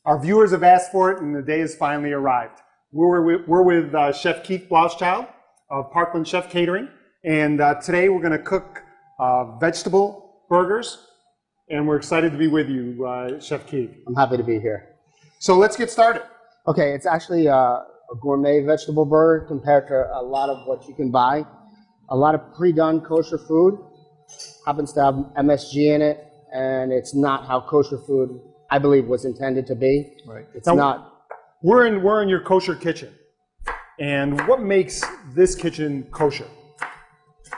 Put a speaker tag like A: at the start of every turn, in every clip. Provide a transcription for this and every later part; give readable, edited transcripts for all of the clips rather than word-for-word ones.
A: Our viewers have asked for it, and the day has finally arrived. We're with Chef Keith Blauschild of Parkland Catering, and today we're going to cook vegetable burgers, and we're excited to be with you, Chef Keith.
B: I'm happy to be here.
A: So let's get started.
B: Okay, it's actually a gourmet vegetable burger compared to a lot of what you can buy. A lot of pre-done kosher food happens to have MSG in it, and it's not how kosher food, I believe, was intended to be.
A: Right.
B: It's now, not.
A: We're in your kosher kitchen, and what makes this kitchen kosher?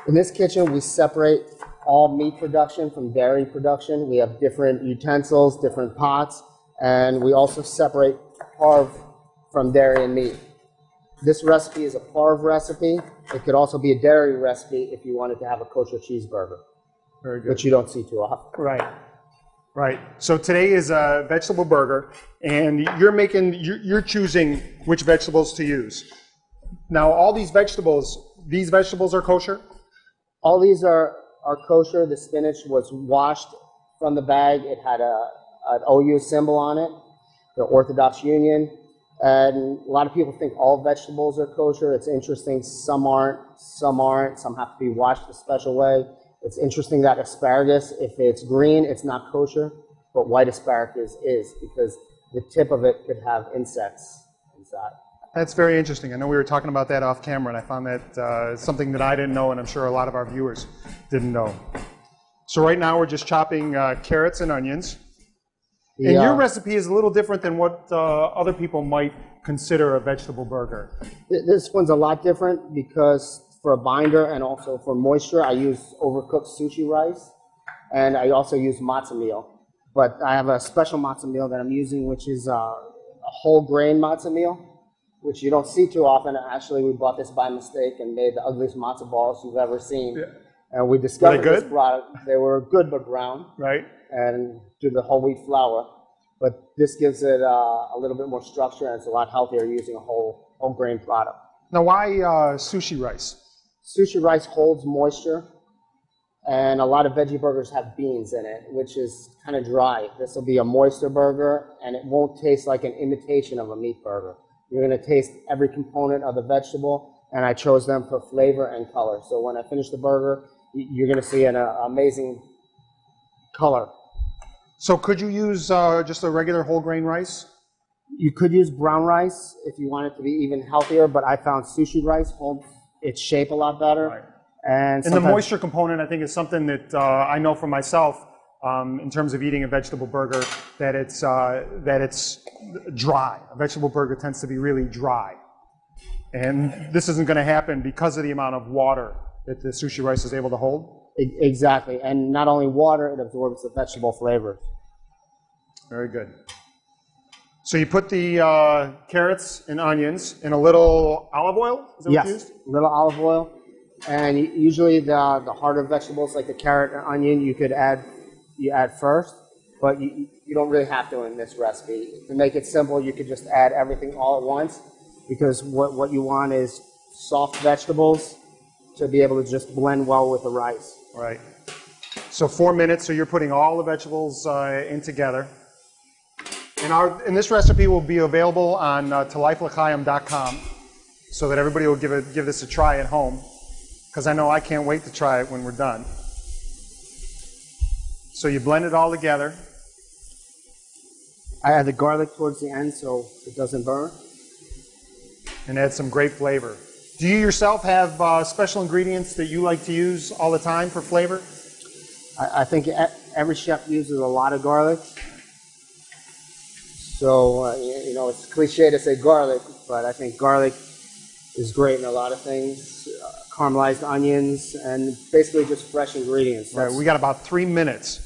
B: In this kitchen, we separate all meat production from dairy production. We have different utensils, different pots, and we also separate parve from dairy and meat. This recipe is a parve recipe. It could also be a dairy recipe if you wanted to have a kosher cheeseburger.
A: Very good.
B: Which you don't see too often.
A: Right. Right. So today is a vegetable burger, and you're choosing which vegetables to use. Now, all these vegetables are kosher?
B: All these are kosher. The spinach was washed from the bag. It had an OU symbol on it, the Orthodox Union. And a lot of people think all vegetables are kosher. It's interesting. Some aren't. Some have to be washed a special way. It's interesting that asparagus, if it's green, it's not kosher, but white asparagus is, because the tip of it could have insects inside.
A: That's very interesting. I know we were talking about that off camera, and I found that something that I didn't know, and I'm sure a lot of our viewers didn't know. So right now we're just chopping carrots and onions. And your recipe is a little different than what other people might consider a vegetable burger.
B: This one's a lot different because for a binder and also for moisture, I use overcooked sushi rice, and I also use matzo meal. But I have a special matzo meal that I'm using, which is a whole grain matzo meal, which you don't see too often. Actually, we bought this by mistake and made the ugliest matzo balls you've ever seen. Yeah. And we discovered this product. They were good but brown. Right. And do the whole wheat flour. But this gives it a little bit more structure, and it's a lot healthier using a whole grain product.
A: Now, why sushi rice?
B: Sushi rice holds moisture, and a lot of veggie burgers have beans in it, which is kind of dry. This will be a moister burger, and it won't taste like an imitation of a meat burger. You're going to taste every component of the vegetable, and I chose them for flavor and color. So when I finish the burger, you're going to see an amazing color.
A: So could you use just a regular whole grain rice?
B: You could use brown rice if you want it to be even healthier, but I found sushi rice holds its shape a lot better. Right. And
A: the moisture component, I think, is something that I know for myself in terms of eating a vegetable burger, that it's dry. A vegetable burger tends to be really dry. And this isn't going to happen because of the amount of water that the sushi rice is able to hold.
B: Exactly. And not only water, it absorbs the vegetable flavors.
A: Very good. So you put the carrots and onions in a little olive oil? Is that what you used?
B: A little olive oil. And usually the harder vegetables like the carrot and onion you add first, but you don't really have to in this recipe. To make it simple, you could just add everything all at once, because what you want is soft vegetables to be able to just blend well with the rice.
A: Right. So 4 minutes, so you're putting all the vegetables in together. And this recipe will be available on tolifelachayim.com, so that everybody will give this a try at home, because I know I can't wait to try it when we're done. So you blend it all together.
B: I add the garlic towards the end so it doesn't burn.
A: And add some great flavor. Do you yourself have special ingredients that you like to use all the time for flavor?
B: I think every chef uses a lot of garlic. So, it's cliche to say garlic, but I think garlic is great in a lot of things. Caramelized onions, and basically just fresh ingredients.
A: Right, we got about 3 minutes.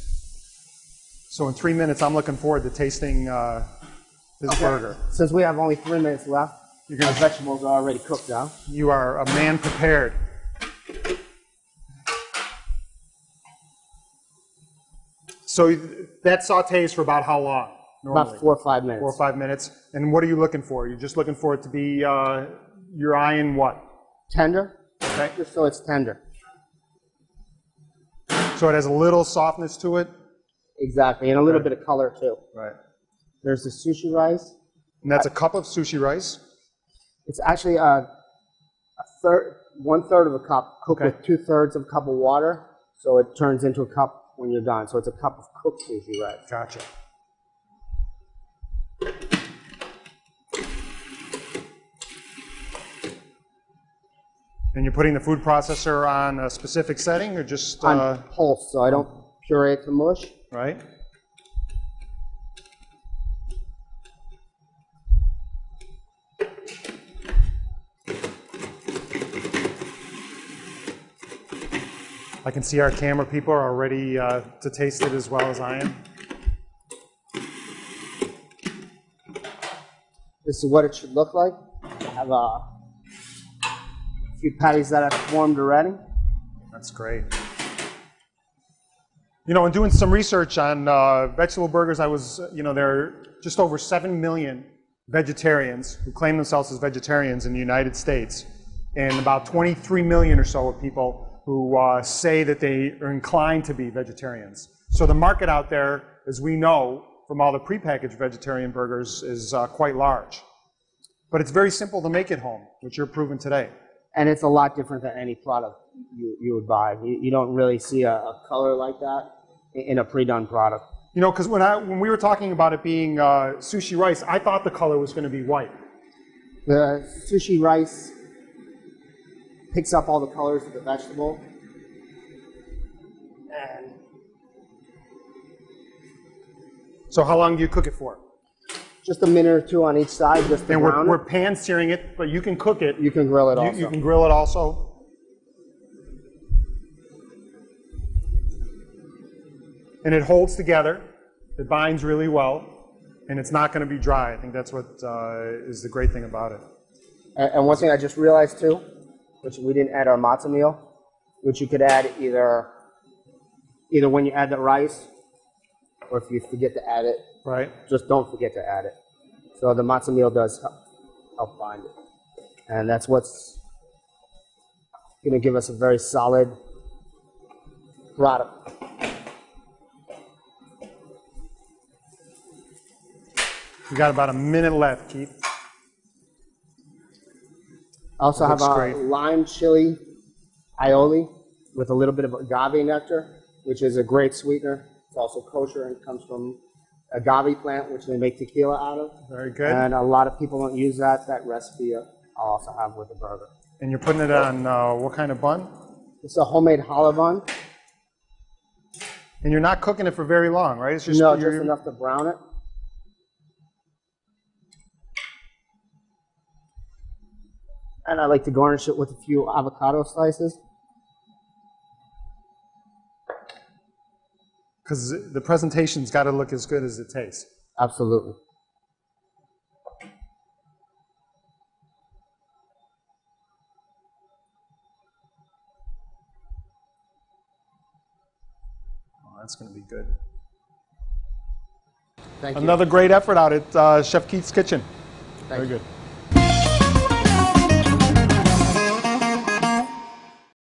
A: So in 3 minutes, I'm looking forward to tasting this burger.
B: Since we have only 3 minutes left, our vegetables are already cooked now.
A: You are a man prepared. So that sautés for about how long? Normally?
B: About 4 or 5 minutes.
A: 4 or 5 minutes. And what are you looking for? You're just looking for it to be, you're eyeing what?
B: Tender.
A: Okay.
B: Just so it's tender.
A: So it has a little softness to it?
B: Exactly, and a little bit of color too.
A: Right.
B: There's the sushi rice.
A: And that's a cup of sushi rice.
B: It's actually one-third of a cup cooked with 2/3 of a cup of water, so it turns into a cup when you're done. So it's a cup of cooked sushi rice.
A: Gotcha. And you're putting the food processor on a specific setting, or just
B: On pulse, so I don't puree it to mush.
A: right? I can see our camera people are ready to taste it as well as I am.
B: This is what it should look like. I have a few patties that I've formed already.
A: That's great. You know, in doing some research on vegetable burgers, I was, there are just over 7 million vegetarians who claim themselves as vegetarians in the United States, and about 23 million or so of people who say that they are inclined to be vegetarians. So the market out there, as we know from all the prepackaged vegetarian burgers, is quite large. But it's very simple to make at home, which you're proving today.
B: And it's a lot different than any product you would buy. You don't really see a color like that in a pre-done product.
A: You know, because when we were talking about it being sushi rice, I thought the color was going to be white.
B: The sushi rice picks up all the colors of the vegetable. And
A: so how long do you cook it for?
B: just a minute or two on each side just to
A: And
B: brown
A: we're pan searing it, but you can cook it.
B: You can grill it also.
A: You can grill it also. And it holds together. It binds really well. And it's not going to be dry. I think that's what is the great thing about it.
B: And one thing I just realized too, which we didn't add our matzo meal, which you could add either when you add the rice, or if you forget to add it,
A: Right.
B: just don't forget to add it. So the matzo meal does help bind it. And that's what's going to give us a very solid product.
A: We got about a minute left, Keith.
B: I also have a
A: great.
B: lime chili aioli with a little bit of agave nectar, which is a great sweetener. It's also kosher and comes from agave plant, which they make tequila out of.
A: Very good.
B: And a lot of people don't use that. That recipe I'll also have with the burger.
A: And you're putting it on what kind of bun?
B: It's a homemade challah bun.
A: And you're not cooking it for very long, right? It's just
B: No, just enough to brown it. And I like to garnish it with a few avocado slices.
A: Because the presentation's got to look as good as it tastes.
B: Absolutely.
A: Oh, that's going to be good.
B: Thank you.
A: Another great effort out at Chef Keith's Kitchen.
B: Thank
A: Very
B: you.
A: good.